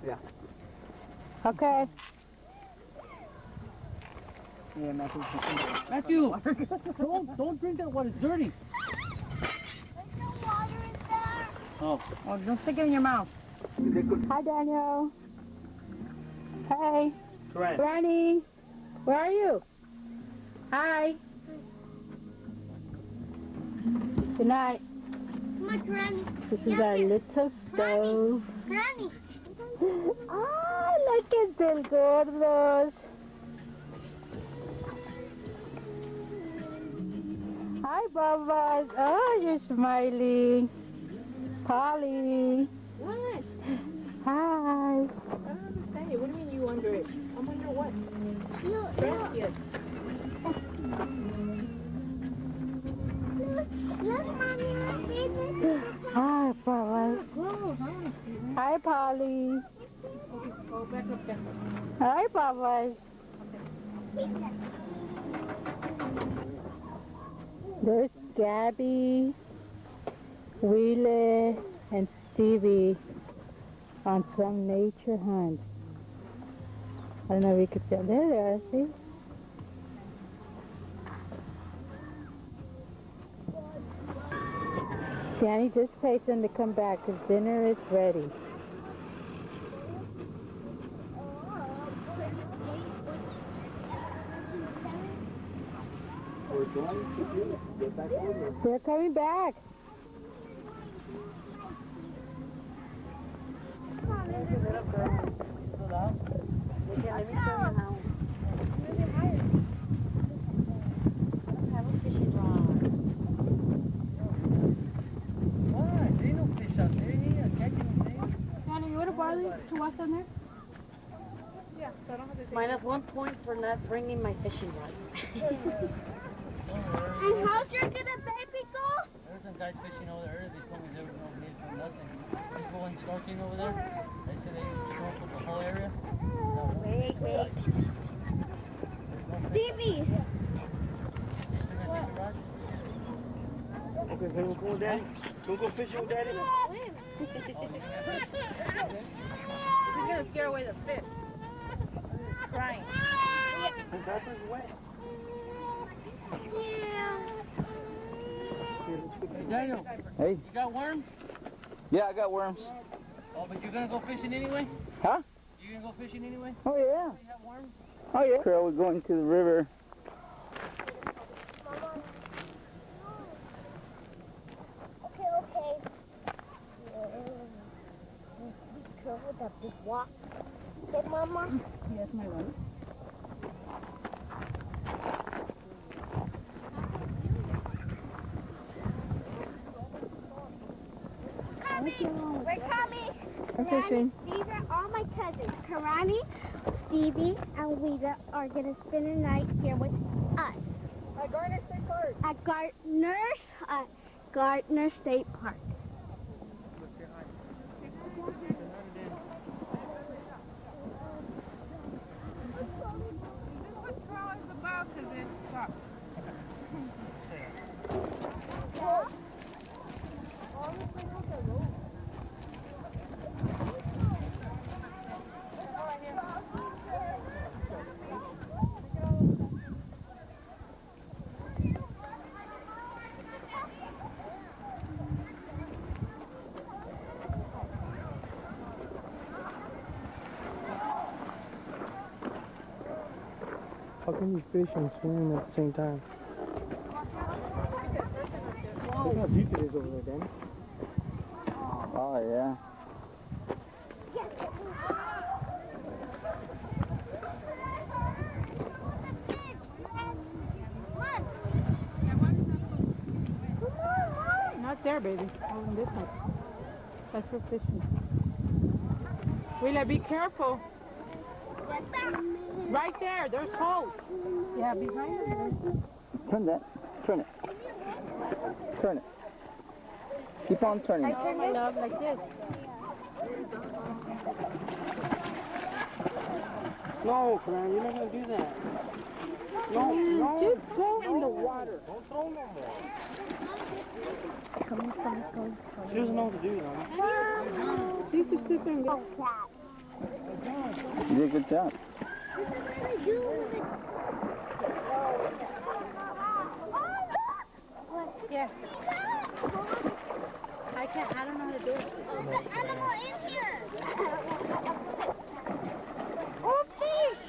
Yeah. Okay. Yeah, Matthew. Matthew, don't drink that water. It's dirty. There's no water in there. Oh. Well, don't stick it in your mouth. Hi, Daniel. Hey. Correct. Granny. Where are you? Hi. Good night. Come on, Granny. This is our little stove. Granny. Ah, look at the gordos. Hi, Bubba. Oh, you're smiling. Polly. What? Hi. I don't understand. What do you mean you under it? I'm under what? Look, Basket. look, Mommy. Hi, Bubba. Oh, huh? Hi, Polly. Okay, go back up there. Hi, Bubba. There's Gabby, Wheeler, and Stevie on some nature hunt. I don't know if you could see. There they are, see? Danny, just wait for them to come back because dinner is ready. We're going to get back over. They're coming back. Why? There ain't no fish out there. You ain't catching anything. Johnny, you want a barley to wash down there? Yeah, so I don't have to Minus 1 point for not bringing my fishing rod. And how's your gonna baby go? There's some guys fishing over there. They told me there was no fish for nothing. People went snorkeling over there. They said they snorkeled the whole area. Wait. Stevie. Okay, so we'll go with Daddy. We'll go fishing with Daddy. He's gonna scare away the fish. Crying. His diaper's wet. Yeah. Hey, Daniel. Hey. You got worms? Yeah, I got worms. Oh, but you're gonna go fishing anyway? Huh? You gonna go fishing anyway? Oh, yeah. You have worms? Oh, yeah. We're going to the river. Okay. Be careful with that big walk. Okay, Mama? Yes, my love. We're coming. I'm fishing. These are all my cousins. Karani, Stevie, and Wheeler are going to spend the night here with us. At Garner State Park. At Gardner State Park. How can you fish and swim at the same time? Look how deep it is over there, Danny. Oh, yeah. Not there, baby. Oh, this one. That's for fishing. Wheeler, be careful. Right there, there's holes. Yeah, behind you. Turn that. Turn it. Turn it. Keep on turning. Oh, my love, like this. No, Fran, you're not going to do that. No. Just go in the water. Don't throw no more. She doesn't know what to do, though. She's just sit there and go. You did a good job. Yeah. I don't know how to do it. There's an animal in here. Oh, fish.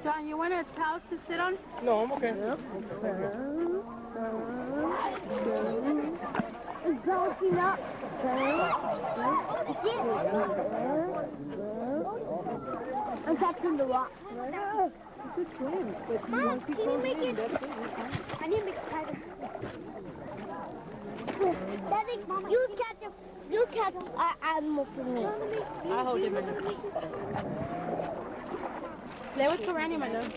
John, you want a towel to sit on? No, I'm okay. It's bulking up. I'm catching the rock. It's a swim. But Mom, can you make it? I need to make it private. Daddy, you catch an animal for me. I'll hold it, my love. Play with Karani, my love.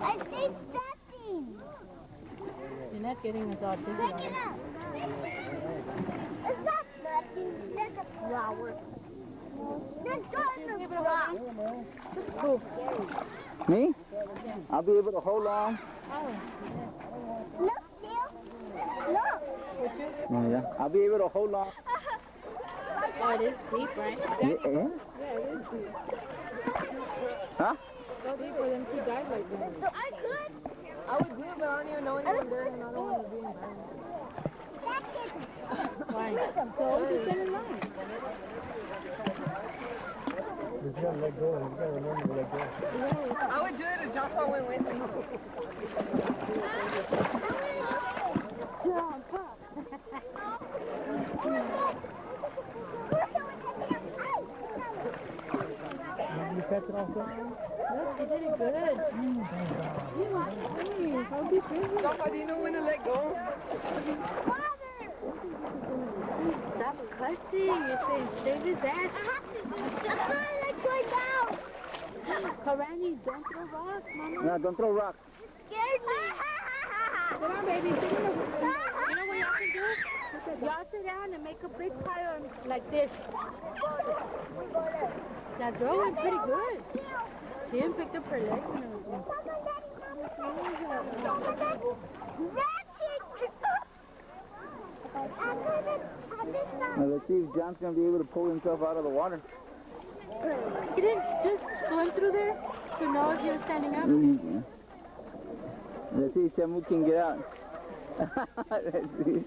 I think nothing. You're not getting us all dizzy. Pick it up. It's not nothing. There's a flower. There's just a rock. Cool. Me? I'll be able to hold on. Look, Neil. Look. Oh, yeah. I'll be able to hold on. Oh, it is deep, right? Yeah. Yeah, it is deep. Huh? So deep for them to dive like that. So I could. I would do it, but I don't even know anyone there, and I don't want to be embarrassed. Why? So just get in line. You gotta let go. You gotta remember to let go. I would do it if John Paul went with me. You catch it off there? Look, you did it good. How deep is it? John Paul, do you know when to let go? Stop cussing. You're saying save his ass. Karani, don't throw rocks, mama. No, don't throw rocks. Scared me. Come on, baby. Sit in the... You know what y'all can do? Y'all sit down and make a big pile like this. That girl went pretty good. She didn't pick up her legs and everything. Now, let's see if John's going to be able to pull himself out of the water. He didn't just swim through there to know if he was standing up. Yeah. Let's see if Samu can get out. Let's see.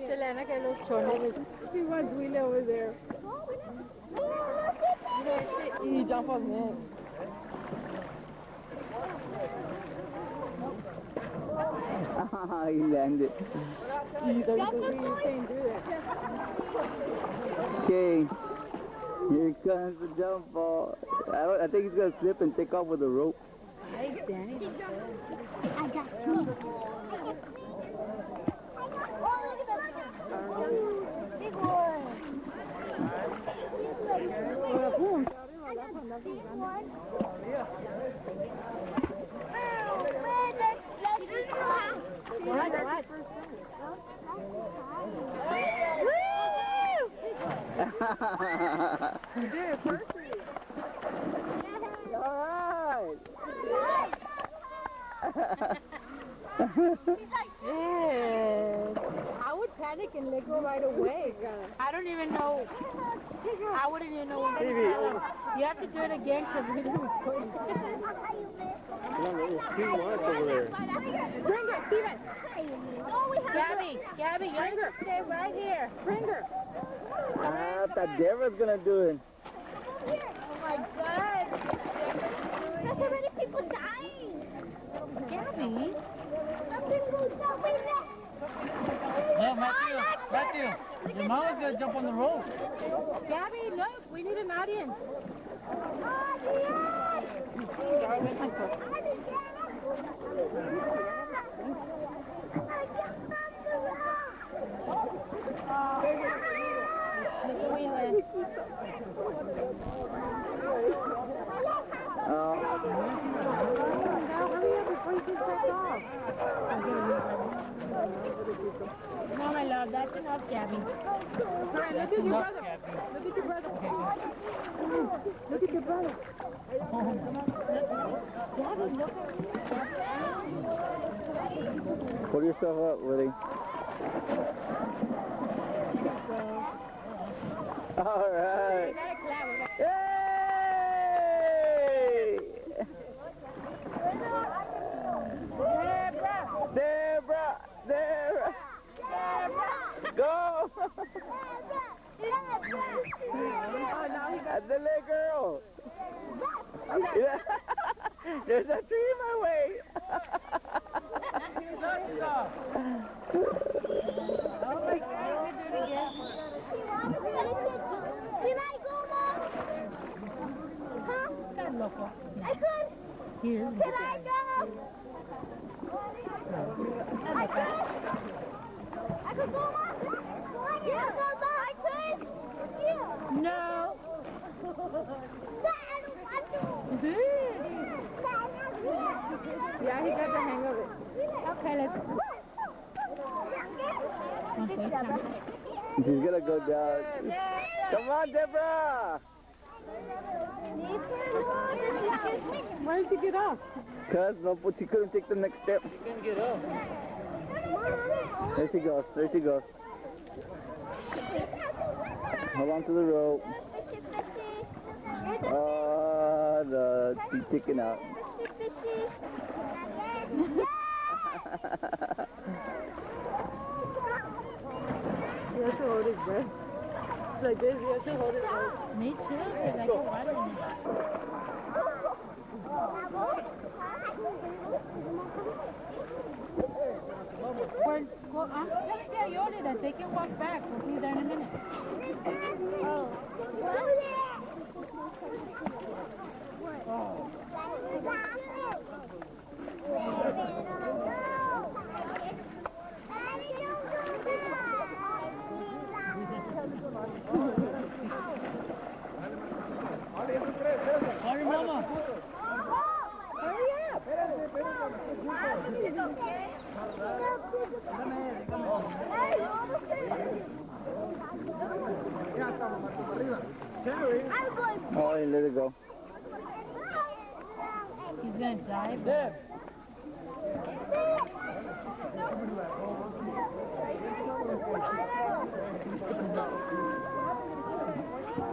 Selena, que los chones. He wants Wheeler over there. He jumped on him. He landed. Okay. Here comes the jump ball. I think he's going to slip and take off with a rope. Hey, Danny. I got two. Big one. You did it perfect. All right. I would panic and let go right away. I don't even know. I wouldn't even know when to tell him. You have to do it again because we didn't record. There's 2 lights over there. Bring her, Steven. Gabby, bring her. Stay right here. Bring her. I thought Deborah's going to do it. Oh my God. There's so many people dying. Gabby. Yeah, Matthew, your mama's gonna jump on the rope. Gabby, look, we need an audience. No, my love, that's enough, Gabby. Alright, look at your brother. Look at your brother. Look at your brother. Pull yourself up, Willie. All right. Yay! Deborah! Deborah! Go! That's the little girl. Yeah. There's a tree in my way. Oh my God, we do it again. Can I go, Mom? Huh? I could. Here. Can I go? I could. I could go, Mom. Yeah, Mama, I could. Yeah. No. I don't want to. Yeah, he got the hang of it. Okay, let's go. She's gonna go down. Come on, Deborah! Why did she get off? Cause no, but she couldn't take the next step. You can get up. There she goes. There she goes. Hold on to the rope. She's sticking out. You have to hold his breath. It's like this, you have to hold his breath. Me too, because I go water in it. Well, I'm going to tell Yoli that they can walk back. We'll be there in a minute. Sorry, Mama. Oh, hey, let it go. He's going to die. Deb.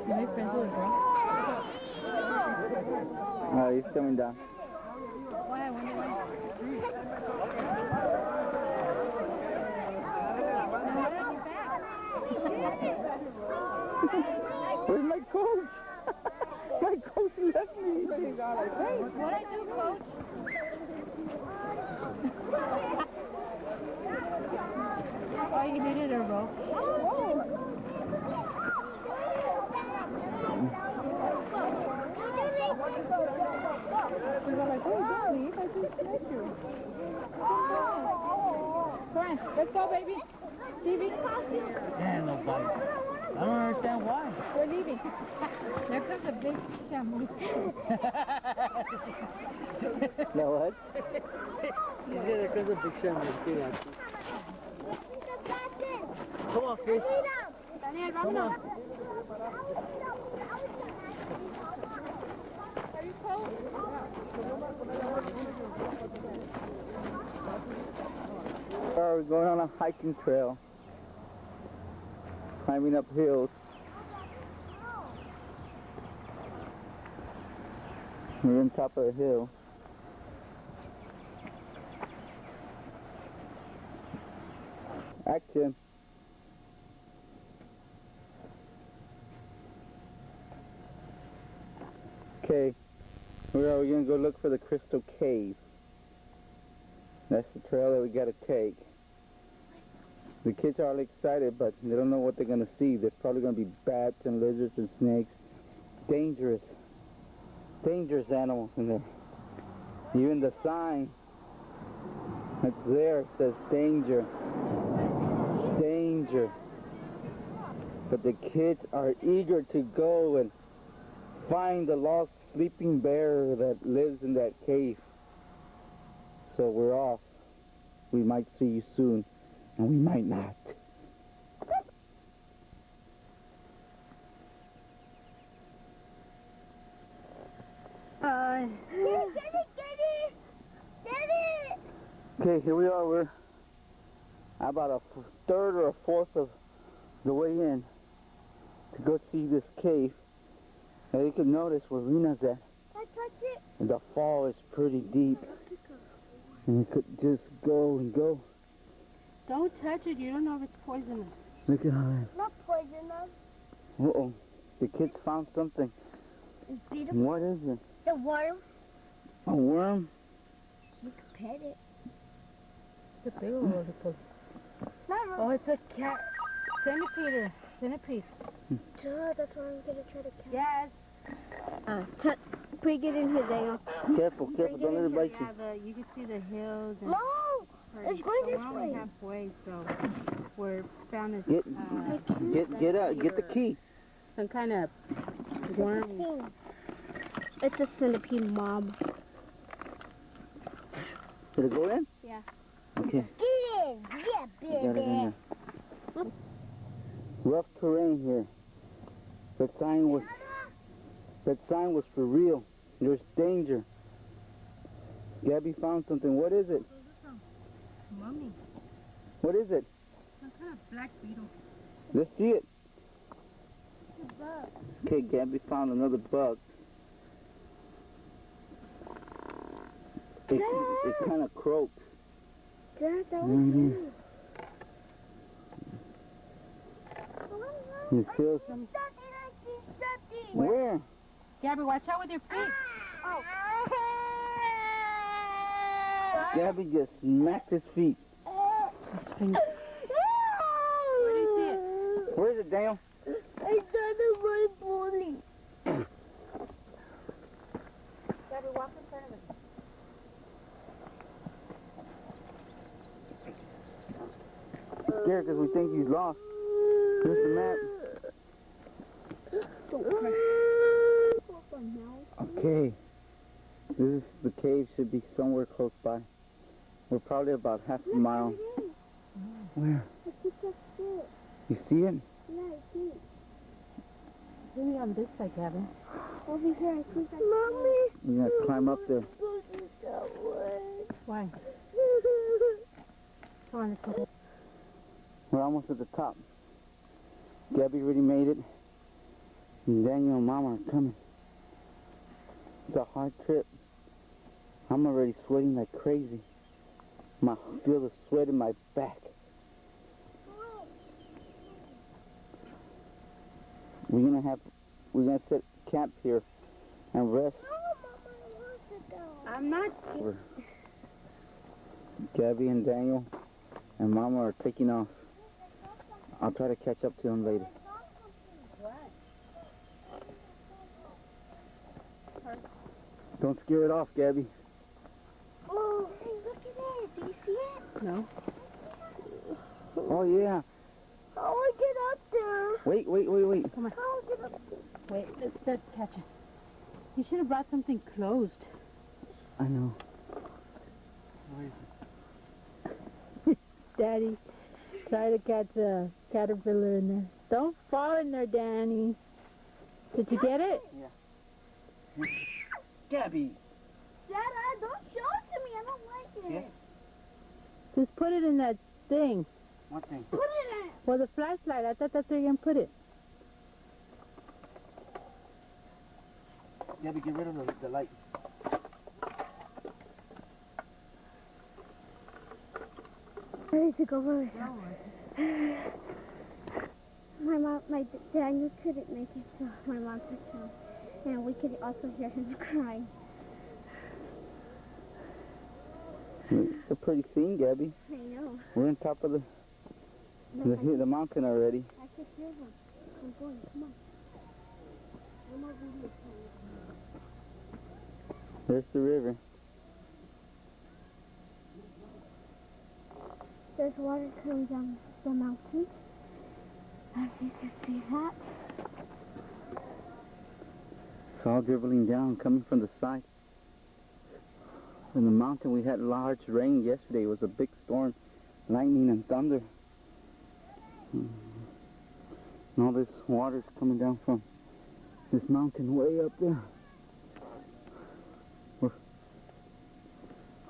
You make friends with a girl? Oh, he's coming down. Why? I wonder why. Where's my coach? My coach left me. What I do, coach? Oh, you needed a rope. Come on, let's go, baby. Stevie. And no bite. I don't understand why. We're leaving. There comes a big family. No, what? Yeah, there comes a big shambles. Come on, Chris. Daniel, Come on. Are you cold? We're going on a hiking trail. Climbing up hills. We're on top of a hill. Action. Okay, where are we going to go look for the Crystal Cave? That's the trail that we got to take. The kids are all excited, but they don't know what they're going to see. There's probably going to be bats and lizards and snakes. Dangerous animals in there. Even the sign that's there says danger. Danger. But the kids are eager to go and find the lost sleeping bear that lives in that cave. So we're off. We might see you soon, and we might not. Okay, here we are. We're about a third or a fourth of the way in to go see this cave. Now you can notice where Rena's at. I touch it. The fall is pretty deep. And it could just go and go. Don't touch it. You don't know if it's poisonous. Look at how Not poisonous. that. Uh-oh. The kids found something. It's beautiful. What is it? The worm. A worm? You can pet it. It's a big old octopus. Oh, it's a cat. Centipede. Duh, that's why I'm gonna try to catch. Yes. Bring it in here, Daniel. Careful, don't let it bite you. Yeah, you can see the hills. And No! It's going this we're only way. halfway, so we're found this Get the key. some kind of worm. It's a centipede, Mom. Did it go in? Yeah. Okay. Get in! Yeah, Got it in baby. there. Rough terrain here. That sign was for real. There's danger. Gabby found something. What is it? Mummy. What is it? Some kind of black beetle. Let's see it. Okay, Gabby found another bug. It kind of croaks. Dad, that was Mhm. you. It feels... Something, I see something. Where? Gabby, watch out with your feet. Oh. Gabby just smacked his feet. Where do you see it? Where is it, Daniel? I thought it was bully. Gabby, walk in front of it. Scared because we think he's lost. Here's the map. Okay. The cave should be somewhere close by. We're probably about half a mile. Where? I think that's it. You see it? Yeah, I see it. Maybe on this side, Gabby. Over here, I think that's Mommy. You gotta climb up there. Why? Come on, let's go. We're almost at the top. Gabby already made it. And Daniel and Mama are coming. It's a hard trip. I'm already sweating like crazy. I feel the sweat in my back. We're gonna set camp here and rest. I'm not. Gabby and Daniel and Mama are taking off. I'll try to catch up to them later. Don't scare it off, Gabby. Oh, hey, look at it. Do you see it? No. Oh, yeah. How do I get up there? Wait. Come on. How do I get up there? Wait, let's catch it. You should have brought something closed. I know. Daddy, try to catch a caterpillar in there. Don't fall in there, Danny. Did you get it? Gabby. Dad, don't show it to me. I don't like it. Yeah. Just put it in that thing. What thing? Put it in. Well, the flashlight. I thought that's where you're going to put it. Gabby, get rid of the light. Ready to go over. My Daniel couldn't make it, so my mom took him. And we could also hear him crying. It's a pretty scene, Gabby. I know. We're on top of the mountain already. I could hear him. I'm going. Come on. No more video. There's the river. There's water coming down the mountain. As you can see that. It's all dribbling down, coming from the side. In the mountain, we had large rain yesterday. It was a big storm, lightning and thunder. And all this water's coming down from this mountain way up there.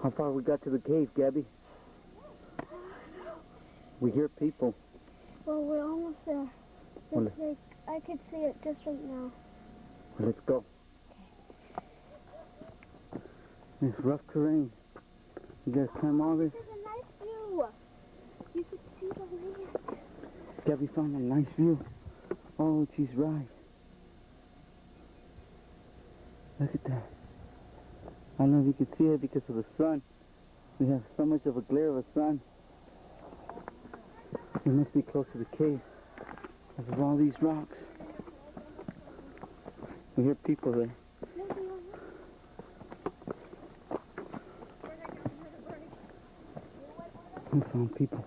How far we got to the cave, Gabby? We hear people. Well, we're almost there. Well, It's like, I could see it just right now. Let's go. It's rough terrain. You guys climb all this? This is a nice view. You can see the land. Gabby found a nice view. Oh, she's right. Look at that. I don't know if you can see it because of the sun. We have so much of a glare of the sun. It must be close to the cave because of all these rocks. We hear people there. We found people.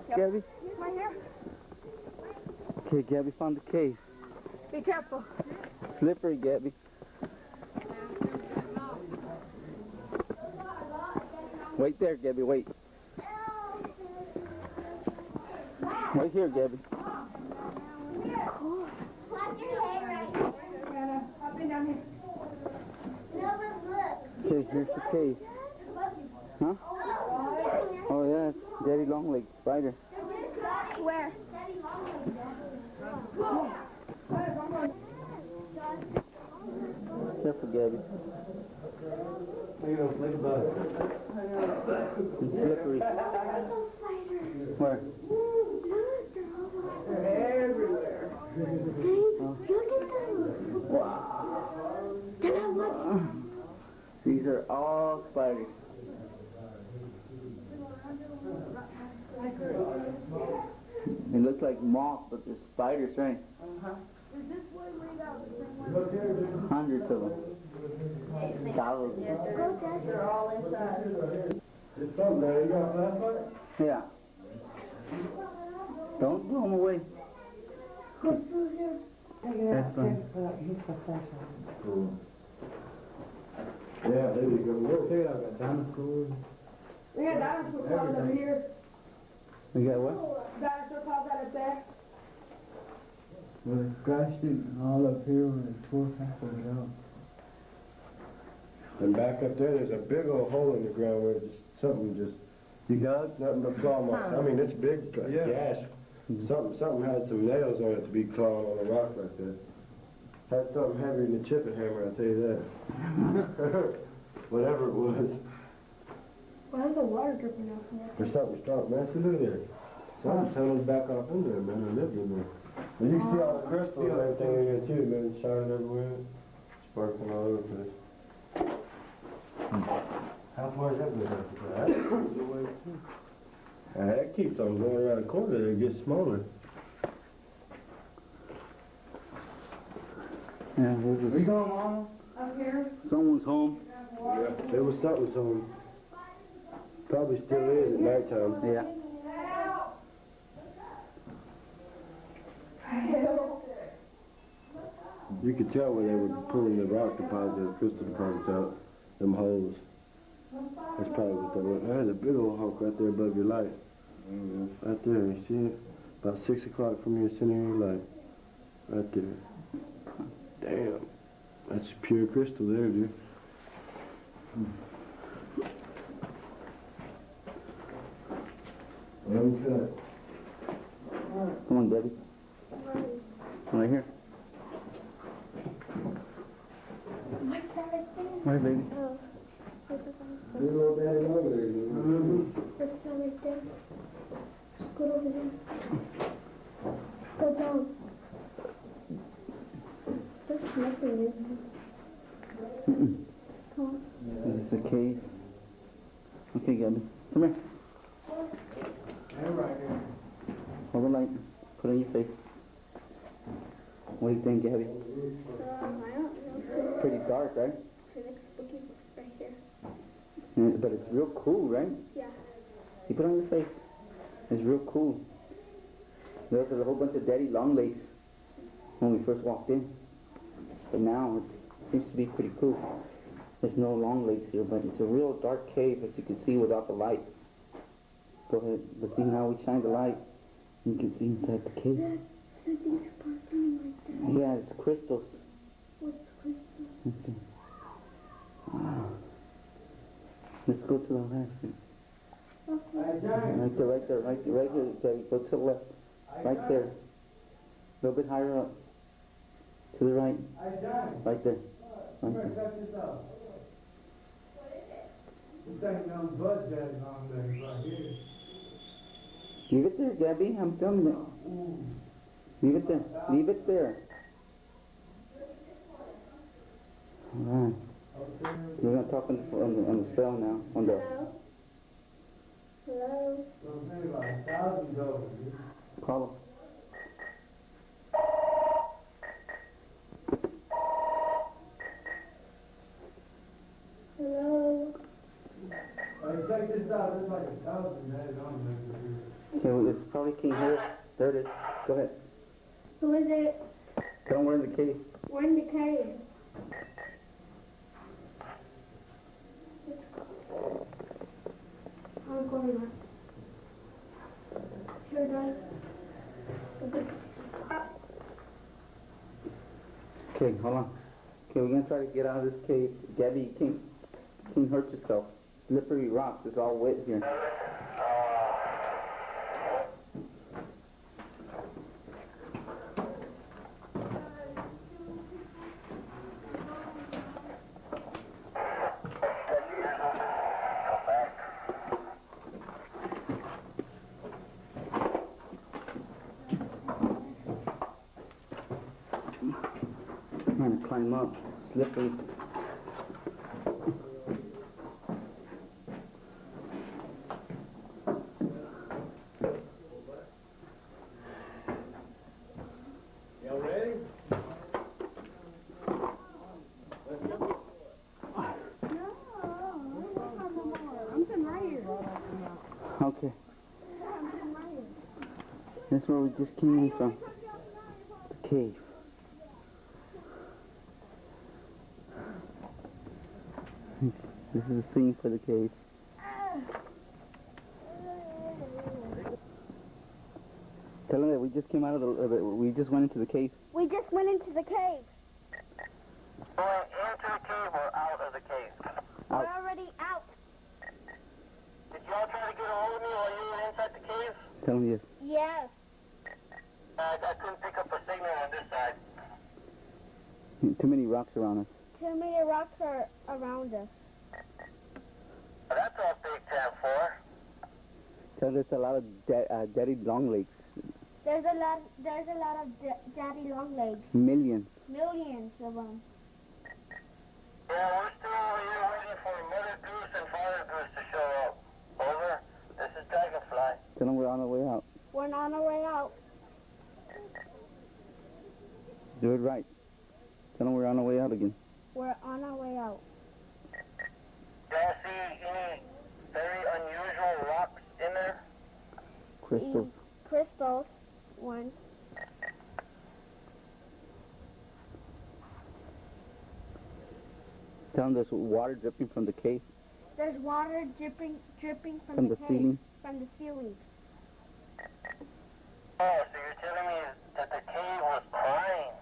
Gabby? Right here. Okay, Gabby found the cave. Be careful. Slippery, Gabby. Wait there, Gabby, wait. Wait here, Gabby. Okay, here's the cave. Huh? Oh, yeah, it's Daddy Longlegs spider. Where? Careful, Gabby. It's slippery. Where? They're everywhere. Look at them. Wow. Look. These are all spiders. It looks like moths, but they're spiders, right? Hundreds of them. Thousands. They're all inside. It's something there. You got a flashlight? Yeah. Don't blow them away. That's fine. Cool. Yeah, there you go. Look, check it out. Got dinosaurs. We got dinosaur claws over here. We got what? Dinosaur claws right up there. Well, they scratched it all up here when it tore half of it out. And back up there, there's a big old hole in the ground where something just... You got it? Nothing but claw marks. I mean, it's big, gash. Something had some nails on it to be clawing on a rock like that. Had something heavier than a chipping hammer, I'll tell you that. Whatever it was. Why is the water dripping out from there? There's something strong, man. See, look at there. Something tunneled back off in there, man. They lived in there. And you can see all the crystals and everything in here, too, man. It's shining everywhere. Sparkling all over the place. How far is that going up? That goes away, too. That keeps on going around the corner there. It gets smaller. Yeah, there's a, going on? Up here? someone's home. Yeah, there was something's home. Probably still is at nighttime. Yeah. You could tell when they were pulling the rock deposit, the crystal deposits out, them holes. That's probably what that was. There's a big old hawk right there above your light. Right there, you see it? About 6 o'clock from your center of your light. Right there. Damn. That's pure crystal there, dude. Uncut. Come on, Debbie. Right here. Right, baby. Big old daddy over there, dude. Let's go right there. Go over there. Go down. There's nothing in Mm-mm. Come on. This is a cave. Okay, Gabby. Come here. Hold the light. Put it in your face. What do you think, Gabby? I don't know. Pretty dark, right? It looks spooky right here. Yeah, but it's real cool, right? Yeah. You put it on your face. It's real cool. There was a whole bunch of daddy long legs when we first walked in. But now it seems to be pretty cool. There's no long legs here, but it's a real dark cave, as you can see without the light. Go ahead, let's see how we shine the light. You can see inside the cave. Something sparkling like that. Yeah, it's crystals. What's Okay. Wow. Let's go to the left. Right there, right here, Gabby. Go to the left. Right there. A little bit higher up. To the right. Right there. Right there. Leave it there, Gabby. I'm filming it. Leave it there. Leave it there. Alright. We're going to talk on the cell now. On the... Hello? Call him. Hello? Check this out. There's like 1,000 heads on Okay, well, it's probably King here. There it is. Go ahead. Who is it? Tell him we're in the cave. We're in the cave. I'm going up. Sure does. Okay, hold on. Okay, we're going to try to get out of this cave. Gabby, you can't hurt yourself. Slippery rocks. It's all wet here. Trying to climb up. Slippery. Y'all ready? Okay. That's where we just came in from. The cave. This is the scene for the cave. Tell them that we just came out of we just went into the cave. We just went into the cave. Going into the cave or out of the cave? Out. We're already out. Did y'all try to get a hold of me while you were inside the cave? Tell them yes. Yes. I couldn't pick up a signal on this side. Too many rocks around us. Too many rocks are around us. That's all Big 10-4. Tell them there's a lot of daddy long legs. There's a lot of daddy long legs. Millions. Millions of them. Yeah, we're still over here waiting for Mother Goose and Father Goose to show up. Over. This is Dragonfly. Tell them we're on our way out. We're on our way out. Do it right. Tell them we're on our way out again. We're on our way out. Y'all see any very unusual rocks in there? Crystals. Crystals. One. Tell them there's water dripping from the cave. There's water dripping From the cave, ceiling. From the ceiling. Oh, so you're telling me that the cave was crying?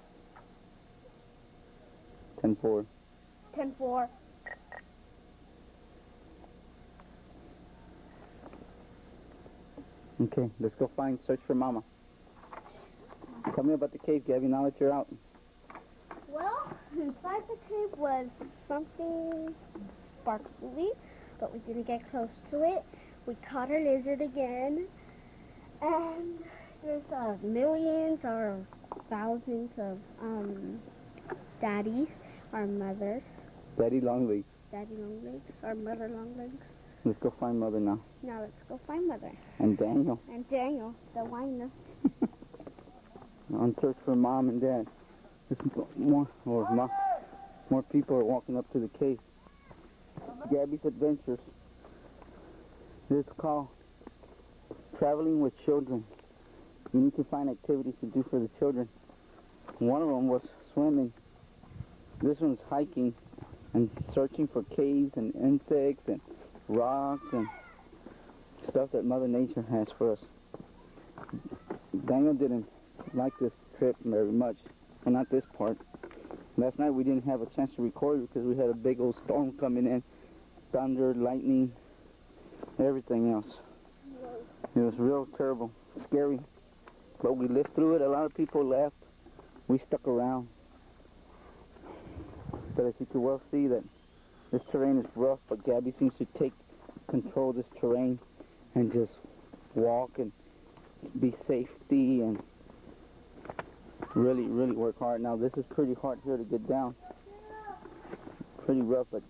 10-4. 10-4. Okay, let's go search for Mama. Tell me about the cave, Gabby, now that you're out. Well, inside the cave was something sparkly, but we didn't get close to it. We caught a lizard again, and there's millions or thousands of daddies, our mothers. Daddy long legs. Daddy long legs, our mother long legs. Let's go find Mother now. Now let's go find Mother. And Daniel. And Daniel, the whiner. On search for Mom and Dad. More people are walking up to the cave. Gabby's Adventures. This is called Traveling with Children. You need to find activities to do for the children. One of them was swimming. This one's hiking and searching for caves and insects and rocks and stuff that Mother Nature has for us. Daniel didn't like this trip very much, and not this part. Last night we didn't have a chance to record because we had a big old storm coming in. Thunder, lightning, everything else. It was real terrible, scary. But we lived through it. A lot of people left. We stuck around. But as you can well see that this terrain is rough, but Gabby seems to take control of this terrain and just walk and be safety and really work hard. Now this is pretty hard here to get down. Pretty rough, but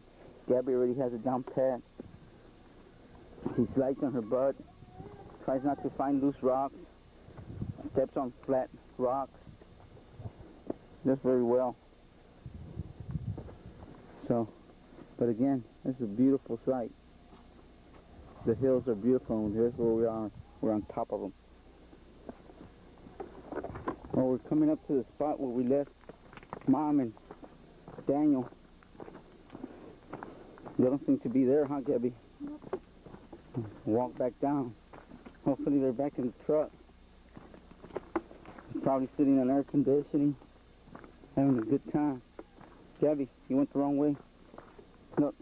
Gabby already has it down pat. She slides on her butt, tries not to find loose rocks, steps on flat rocks. Does very well. So, but again, this is a beautiful sight. The hills are beautiful, and here's where we are. We're on top of them. Well, we're coming up to the spot where we left Mom and Daniel. They don't seem to be there, huh, Gabby? Nope. Walk back down. Hopefully they're back in the truck. Probably sitting on air conditioning, having a good time. Gabby, you went the wrong way. Look,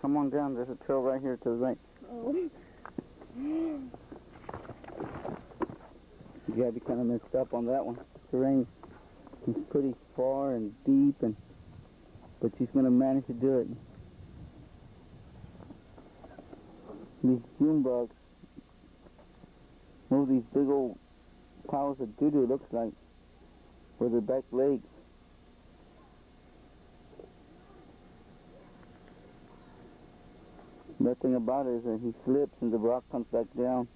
come on down. There's a trail right here to the right. Oh. Gabby kind of messed up on that one. Terrain is pretty far and deep, but she's going to manage to do it. These June bugs, what these big old piles of doo-doo looks like, with their back legs. The thing about it is that he slips and the rock comes back down.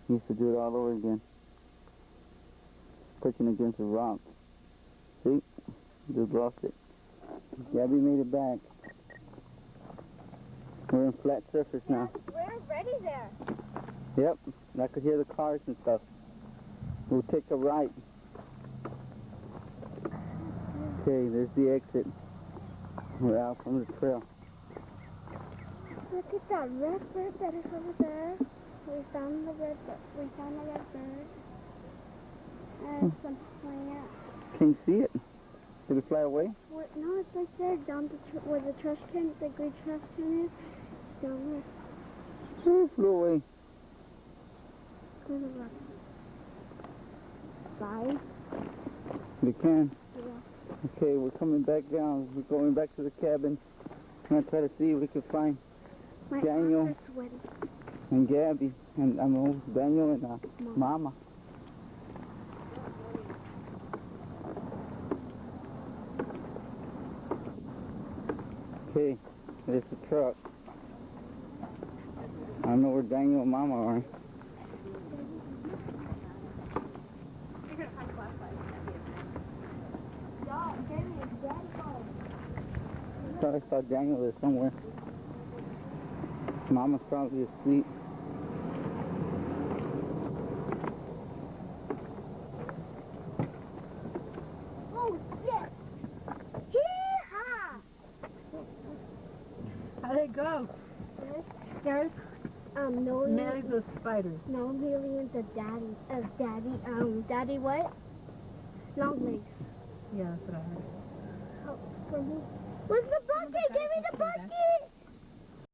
He has to do it all over again. Pushing against the rock. See? Just lost it. Gabby made it back. We're in flat surface now. We're already there. Yep. I could hear the cars and stuff. We'll take a right. Okay, there's the exit. We're out from the trail. Look at that red bird that is over there. We found the red bird. And some plants. Can you see it? Did it fly away? No, it's right there, down where the trash can, the green trash can is. Down there. Oh, it flew away. Bye. We can. Yeah. Okay, we're coming back down. We're going back to the cabin. I'm going to try to see if we can find My Daniel arms are sweaty. and Gabby and Daniel and Mama. Okay, there's the truck. I don't know where Daniel and Mama are. I thought I saw Daniel there somewhere. Mama's probably asleep. Oh, yes! Hee-haw! How'd it go? There's no Millions of spiders. no millions of daddy what? Long legs. Yeah, that's what I heard. Oh, for me. Where's the bucket? Give me the bucket!